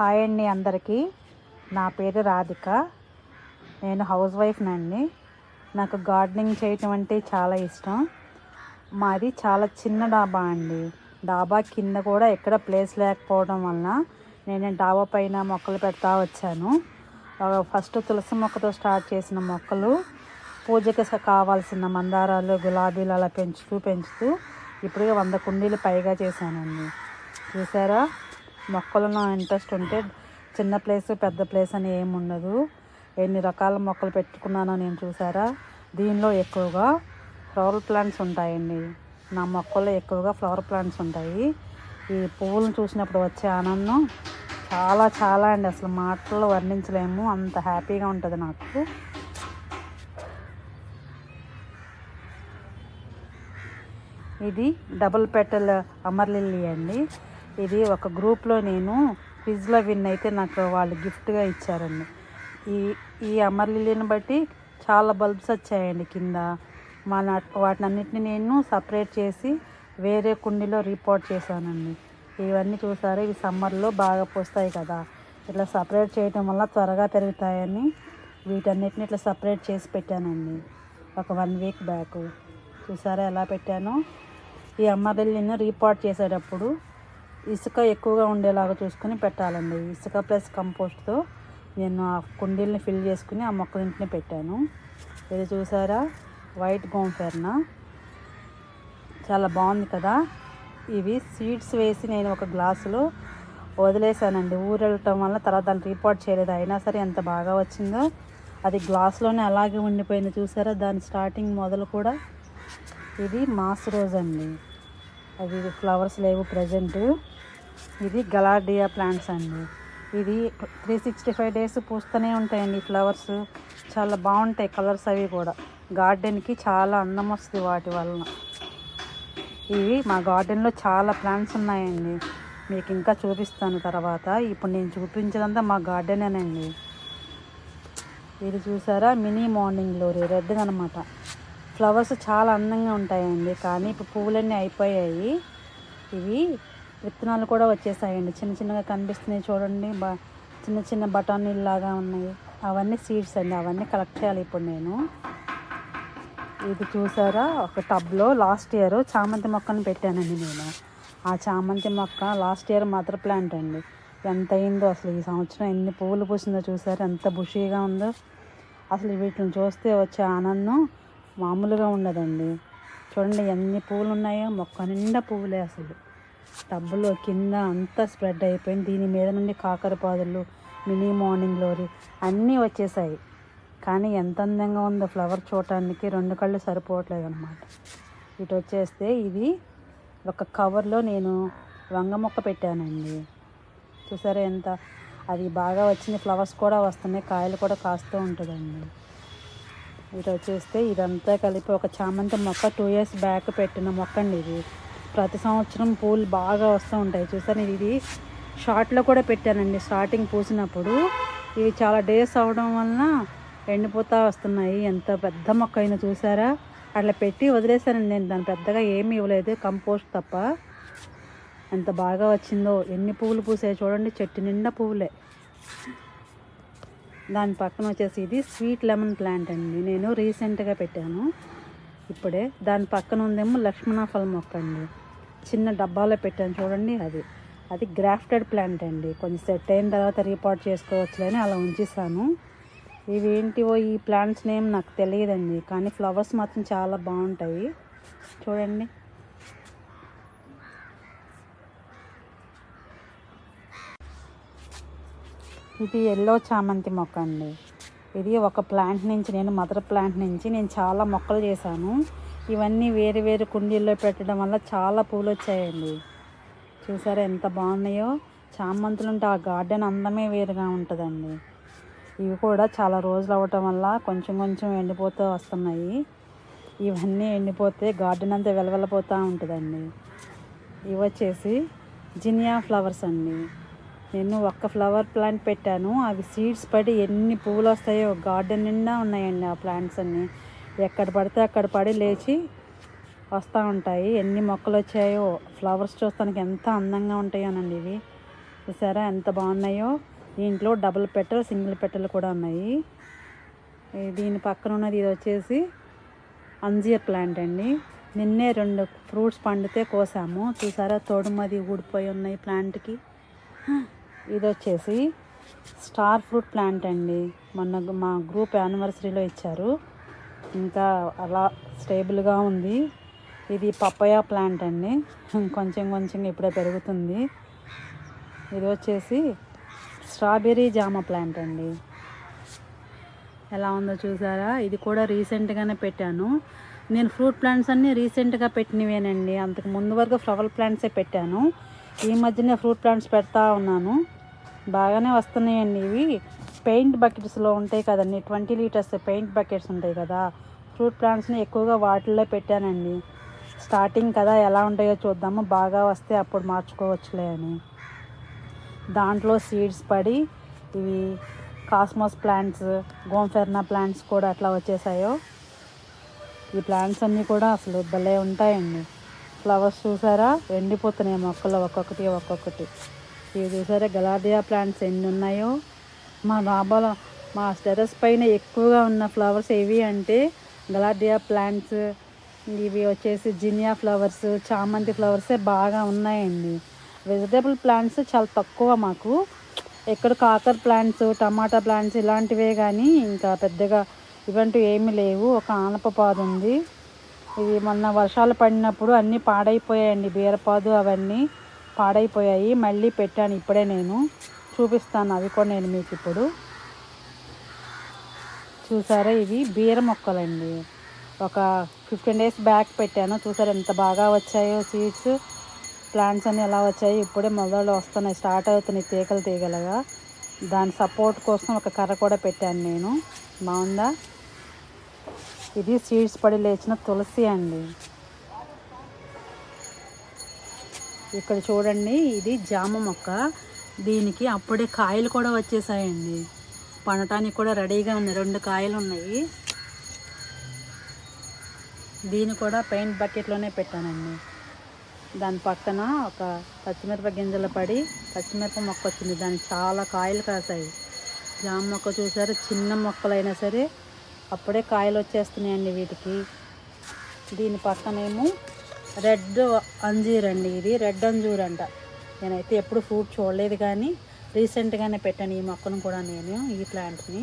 Hi అండి అందరికీ. నా పేరు రాధిక. నేను హౌస్ వైఫ్నండి. నాకు గార్డెనింగ్ చేయటం అంటే చాలా ఇష్టం. మాది చాలా చిన్న డాబా అండి. డాబా కింద కూడా ఎక్కడ ప్లేస్ లేకపోవడం వలన నేను డాబా పైన మొక్కలు పెడతా వచ్చాను. ఫస్ట్ తులసి మొక్కతో స్టార్ట్ చేసిన మొక్కలు పూజకి కావాల్సిన మందారాలు, గులాబీలు అలా పెంచుతూ ఇప్పుడు 100 కుండీలు పైగా చేశానండి. చూసారా, మొక్కలను ఇంట్రెస్ట్ ఉంటే చిన్న ప్లేస్ పెద్ద ప్లేస్ అని ఏమి ఉండదు. ఎన్ని రకాల మొక్కలు పెట్టుకున్నానో నేను చూసారా. దీనిలో ఎక్కువగా ఫ్లవర్ ప్లాంట్స్ ఉంటాయండి. నా మొక్కల్లో ఎక్కువగా ఫ్లవర్ ప్లాంట్స్ ఉంటాయి. ఈ పువ్వులను చూసినప్పుడు వచ్చే ఆనందం చాలా చాలా అండి, అసలు మాటల్లో వర్ణించలేము, అంత హ్యాపీగా ఉంటుంది నాకు. ఇది డబుల్ పెటల్ అమర్ లిల్లీ అండి. ఇది ఒక గ్రూప్లో నేను క్విజ్లో విన్ అయితే నాకు వాళ్ళు గిఫ్ట్గా ఇచ్చారండి. ఈ అమర్ లిల్లీని బట్టి చాలా బల్బ్స్ వచ్చాయండి కింద. వాటిని అన్నిటిని నేను సపరేట్ చేసి వేరే కుండీలో రీపోర్ట్ చేశానండి. ఇవన్నీ చూసారు, ఇవి సమ్మర్లో బాగా పోస్తాయి కదా. ఇట్లా సపరేట్ చేయటం వల్ల త్వరగా పెరుగుతాయని వీటన్నిటిని ఇట్లా సపరేట్ చేసి పెట్టానండి ఒక 1 వీక్ బ్యాక్. చూసారా ఎలా పెట్టానో. ఈ అమర్ లిల్లీని రీపోర్ట్ చేసేటప్పుడు ఇసుక ఎక్కువగా ఉండేలాగా చూసుకుని పెట్టాలండి. ఇసుక ప్లస్ కంపోస్ట్తో నేను ఆ కుండీల్ని ఫిల్ చేసుకుని ఆ మొక్కలింటిని పెట్టాను. ఇది చూసారా, వైట్ గోంఫెర్నా, చాలా బాగుంది కదా. ఇవి సీడ్స్ వేసి నేను ఒక గ్లాసులో వదిలేసానండి. ఊరు వెళ్ళటం వల్ల తర్వాత దాన్ని రీపోర్ట్ చేయలేదు. అయినా సరే ఎంత బాగా వచ్చిందో. అది గ్లాస్లోనే అలాగే ఉండిపోయింది. చూసారా, దాని స్టార్టింగ్ మొదలు కూడా. ఇది మాస్ రోజ్ అండి. అది ఫ్లవర్స్ లేవు ప్రజెంట్. ఇది గలార్డియా ప్లాంట్స్ అండి. ఇది 365 డేస్ పూస్తూనే ఉంటాయండి ఫ్లవర్స్. చాలా బాగుంటాయి కలర్స్. అవి కూడా గార్డెన్కి చాలా అందం వస్తుంది వాటి వలన. ఇవి మా గార్డెన్లో చాలా ప్లాంట్స్ ఉన్నాయండి. మీకు ఇంకా చూపిస్తాను తర్వాత. ఇప్పుడు నేను చూపించేదంతా మా గార్డెనేనండి. ఇది చూసారా, మినీ మార్నింగ్ గ్లోరీ రెడ్ అనమాట. ఫ్లవర్స్ చాలా అందంగా ఉంటాయండి, కానీ ఇప్పుడు పువ్వులన్నీ అయిపోయాయి. ఇవి విత్తనాలు కూడా వచ్చేసాయండి, చిన్న చిన్నగా కనిపిస్తున్నాయి చూడండి. చిన్న చిన్న బఠానీలు లాగా ఉన్నాయి. అవన్నీ సీడ్స్ అండి. అవన్నీ కలెక్ట్ చేయాలి ఇప్పుడు నేను. ఇది చూసారా, ఒక టబ్లో లాస్ట్ ఇయర్ చామంతి మొక్కను పెట్టానండి నేను. ఆ చామంతి మొక్క లాస్ట్ ఇయర్ మదర్ ప్లాంట్ అండి. ఎంత అయిందో అసలు. ఈ సంవత్సరం ఎన్ని పువ్వులు పూసిందో చూసారా, ఎంత బుషీగా ఉందో. అసలు వీటిని చూస్తే వచ్చే ఆనందం మామూలుగా ఉండదండి. చూడండి ఎన్ని పువ్వులు ఉన్నాయో. మొక్క నిండా పువ్వులే అసలు. టబ్బులో కింద అంతా స్ప్రెడ్ అయిపోయింది. దీని మీద నుండి కాకరపాదులు, మినీ మార్నింగ్ గ్లోరీ అన్నీ వచ్చేసాయి. కానీ ఎంత అందంగా ఉందో ఫ్లవర్ చూడటానికి 2 కళ్ళు సరిపోవట్లేదు అనమాట. ఇటు వచ్చేస్తే ఇది ఒక కవర్లో నేను వంగ మొక్క పెట్టానండి. చూసారా ఎంత అది బాగా వచ్చింది. ఫ్లవర్స్ కూడా వస్తున్నాయి, కాయలు కూడా కాస్తూ ఉంటుందండి. ఇటు వచ్చేస్తే ఇదంతా కలిపి ఒక చామంతి మొక్క 2 years బ్యాక్ పెట్టిన మొక్క అండి. ఇది ప్రతి సంవత్సరం పూలు బాగా వస్తూ ఉంటాయి. చూసాను, ఇది షార్ట్లో కూడా పెట్టానండి. స్టార్టింగ్ పూసినప్పుడు ఇవి చాలా డేస్ అవడం వలన ఎండిపోతూ వస్తున్నాయి. ఎంత పెద్ద మొక్క అయినా చూసారా. అట్లా పెట్టి వదిలేసానండి నేను. దాన్ని పెద్దగా ఏమీ ఇవ్వలేదు, కంపోస్ట్ తప్ప. ఎంత బాగా వచ్చిందో. ఎన్ని పువ్వులు పూసాయి చూడండి, చెట్టు నిండా పువ్వులే. దాని పక్కన వచ్చేసి ఇది స్వీట్ లెమన్ ప్లాంట్ అండి. నేను రీసెంట్గా పెట్టాను ఇప్పుడే. దాని పక్కన ఉందేమో లక్ష్మణ ఫల మొక్క అండి. చిన్న డబ్బాలో పెట్టాను చూడండి. అది గ్రాఫ్టెడ్ ప్లాంట్ అండి. కొంచెం సెట్ అయిన తర్వాత రీపాట్ చేసుకోవచ్చులని అలా ఉంచేసాను. ఇవి ఏంటివో ఈ ప్లాంట్స్ నేమ్ నాకు తెలియదండి, కానీ ఫ్లవర్స్ మాత్రం చాలా బాగుంటాయి చూడండి. ఇది ఎల్లో చామంతి మొక్క అండి. ఇది ఒక ప్లాంట్ నుంచి నేను మదర్ ప్లాంట్ నుంచి నేను చాలా మొక్కలు చేశాను. ఇవన్నీ వేరు వేరు కుండీల్లో పెట్టడం వల్ల చాలా పూలు వచ్చాయండి. చూసారా ఎంత బాగున్నాయో. చామంతులు ఉంటే ఆ గార్డెన్ అందమే వేరుగా ఉంటుందండి. ఇవి కూడా చాలా రోజులు అవ్వటం వల్ల కొంచెం కొంచెం ఎండిపోతూ వస్తున్నాయి. ఇవన్నీ ఎండిపోతే గార్డెన్ అంతా వెలవెలపోతూ ఉంటుందండి. ఇవి వచ్చేసి జినియా ఫ్లవర్స్ అండి. నేను ఒక్క ఫ్లవర్ ప్లాంట్ పెట్టాను, అవి సీడ్స్ పడి ఎన్ని పువ్వులు వస్తాయో. గార్డెన్ నిండా ఉన్నాయండి ఆ ప్లాంట్స్ అన్నీ. ఎక్కడ పడితే అక్కడ పడి లేచి వస్తూ ఉంటాయి. ఎన్ని మొక్కలు వచ్చాయో. ఫ్లవర్స్ చూస్తానికి ఎంత అందంగా ఉంటాయోనండి ఇవి. చూసారా ఎంత బాగున్నాయో. దీంట్లో డబుల్ పెటల్, సింగిల్ పెటల్ కూడా ఉన్నాయి. దీని పక్కన ఉన్నది ఇది వచ్చేసి అంజీర్ ప్లాంట్ అండి. నిన్నే 2 ఫ్రూట్స్ పండితే కోసాము. చూసారా తోడుమది ఊడిపోయి ఉన్నాయి ప్లాంట్కి. ఇది వచ్చేసి స్టార్ ఫ్రూట్ ప్లాంట్ అండి. మొన్న మా గ్రూప్ యానివర్సరీలో ఇచ్చారు. ఇంకా అలా స్టేబుల్గా ఉంది. ఇది పప్పయ ప్లాంట్ అండి. కొంచెం కొంచెం ఇప్పుడే పెరుగుతుంది. ఇది వచ్చేసి స్ట్రాబెర్రీ జామ ప్లాంట్ అండి. ఎలా ఉందో చూసారా. ఇది కూడా రీసెంట్గానే పెట్టాను. నేను ఫ్రూట్ ప్లాంట్స్ అన్నీ రీసెంట్గా పెట్టినవేనండి. అంతకు ముందు వరకు ఫ్లవర్ ప్లాంట్సే పెట్టాను. ఈ మధ్యనే ఫ్రూట్ ప్లాంట్స్ పెడతా ఉన్నాను. బాగానే వస్తున్నాయండి. ఇవి పెయింట్ బకెట్స్లో ఉంటాయి కదండి, 20 లీటర్స్ పెయింట్ బకెట్స్ ఉంటాయి కదా. ఫ్రూట్ ప్లాంట్స్ని ఎక్కువగా వాటిల్లో పెట్టానండి. స్టార్టింగ్ కదా, ఎలా ఉంటాయో చూద్దాము. బాగా వస్తే అప్పుడు మార్చుకోవచ్చులే అని. దాంట్లో సీడ్స్ పడి ఇవి కాస్మోస్ ప్లాంట్స్, గోంఫెర్నా ప్లాంట్స్ కూడా అట్లా వచ్చేసాయో. ఈ ప్లాంట్స్ అన్నీ కూడా అసలు భలే ఉంటాయండి. ఫ్లవర్స్ చూసారా ఎండిపోతున్నాయి మొక్కలు ఒక్కొక్కటి. ఇవి చూసారా గలాడియా ప్లాంట్స్ ఎన్ని ఉన్నాయో. మా టెర్రస్ పైన ఎక్కువగా ఉన్న ఫ్లవర్స్ ఏవి అంటే గలాడియా ప్లాంట్స్, ఇవి వచ్చేసి జినియా ఫ్లవర్స్, చామంతి ఫ్లవర్సే బాగా ఉన్నాయండి. వెజిటేబుల్ ప్లాంట్స్ చాలా తక్కువ మాకు. ఎక్కడ కాకర్ ప్లాంట్స్, టమాటా ప్లాంట్స్ ఇలాంటివే కానీ ఇంకా పెద్దగా ఇవంటూ ఏమీ లేవు. ఒక ఆనపపాదు ఉంది. ఇవి మొన్న వర్షాలు పడినప్పుడు అన్నీ పాడైపోయాయండి. బీరపాదు అవన్నీ పాడైపోయాయి. మళ్ళీ పెట్టాను ఇప్పుడే. నేను చూపిస్తాను అవి కూడా నేను మీకు ఇప్పుడు. చూసారా ఇవి బీర మొక్కలండి. ఒక 15 days బ్యాక్ పెట్టాను. చూసారా ఎంత బాగా వచ్చాయో సీడ్స్. ప్లాంట్స్ అన్నీ ఎలా వచ్చాయి. ఇప్పుడే మొదలు వస్తున్నాయి, స్టార్ట్ అవుతున్నాయి తీగలుగా. దాని సపోర్ట్ కోసం ఒక కర్ర కూడా పెట్టాను నేను. బాగుందా. ఇది సీడ్స్ పడి లేచిన తులసి అండి. ఇక్కడ చూడండి ఇది జామ మొక్క. దీనికి అప్పుడే కాయలు కూడా వచ్చేసాయండి. పండటానికి కూడా రెడీగా ఉన్నాయి. 2 కాయలు ఉన్నాయి. దీన్ని కూడా పెయింట్ బకెట్లోనే పెట్టానండి. దాని పక్కన ఒక పచ్చిమిరప గింజలు పడి పచ్చిమిరప మొక్క వచ్చింది. దానికి చాలా కాయలు కాసాయి. జామ మొక్క చూసారు, చిన్న మొక్కలైనా సరే అప్పుడే కాయలు వచ్చేస్తున్నాయండి వీటికి. దీని పక్కనేమో రెడ్ అంజీర్ అండి. ఇది రెడ్ అంజూర్ అంట. నేనైతే ఎప్పుడు ఫ్రూట్ చూడలేదు కానీ రీసెంట్గానే పెట్టాను ఈ మొక్కను కూడా నేను, ఈ ప్లాంట్ని.